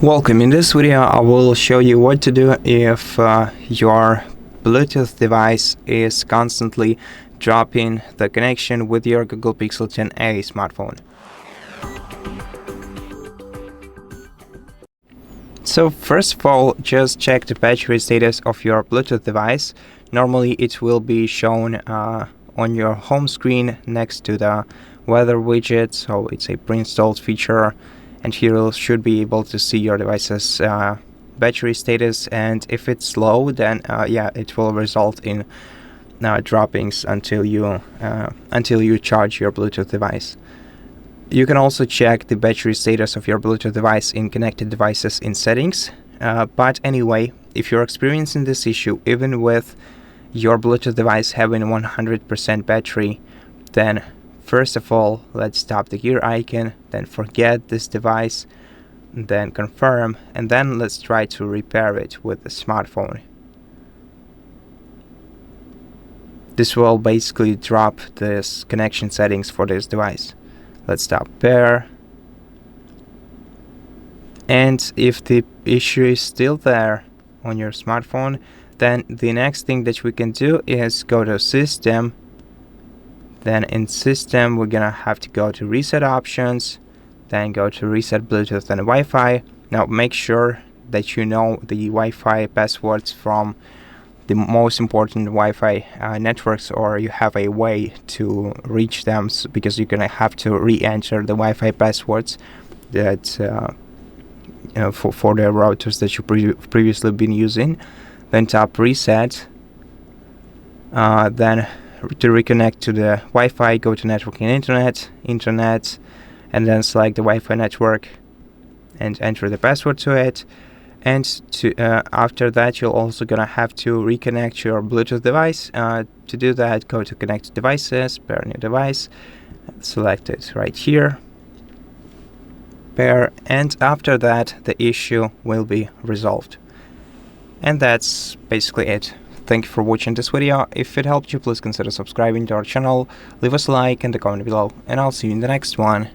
Welcome. In this video I will show you what to do if your Bluetooth device is constantly dropping the connection with your Google Pixel 10a smartphone. So first of all, just check the battery status of your Bluetooth device. Normally it will be shown on your home screen next to the weather widget, so it's a pre-installed feature. And here you should be able to see your device's battery status, and if it's low, then it will result in droppings until you charge your Bluetooth device. You can also check the battery status of your Bluetooth device in connected devices in settings. But anyway, if you're experiencing this issue even with your Bluetooth device having 100% battery, then first of all, let's tap the gear icon, then forget this device, then confirm, and then let's try to repair it with the smartphone. This will basically drop this connection settings for this device. Let's tap pair. And if the issue is still there on your smartphone, then the next thing that we can do is go to System. Then in System, we're gonna have to go to Reset Options, then go to Reset Bluetooth and Wi-Fi. Now make sure that you know the Wi-Fi passwords from the most important Wi-Fi networks, or you have a way to reach them, because you're gonna have to re-enter the Wi-Fi passwords that for the routers that you previously been using. Then tap Reset. Then to reconnect to the Wi-Fi, go to Network and Internet, and then select the Wi-Fi network and enter the password to it. And after that, you're also gonna have to reconnect your Bluetooth device. To do that, go to Connect Devices, Pair New Device, select it right here, pair, and after that, the issue will be resolved. And that's basically it. Thank you for watching this video. If it helped you, please consider subscribing to our channel, leave us a like and a comment below, and I'll see you in the next one.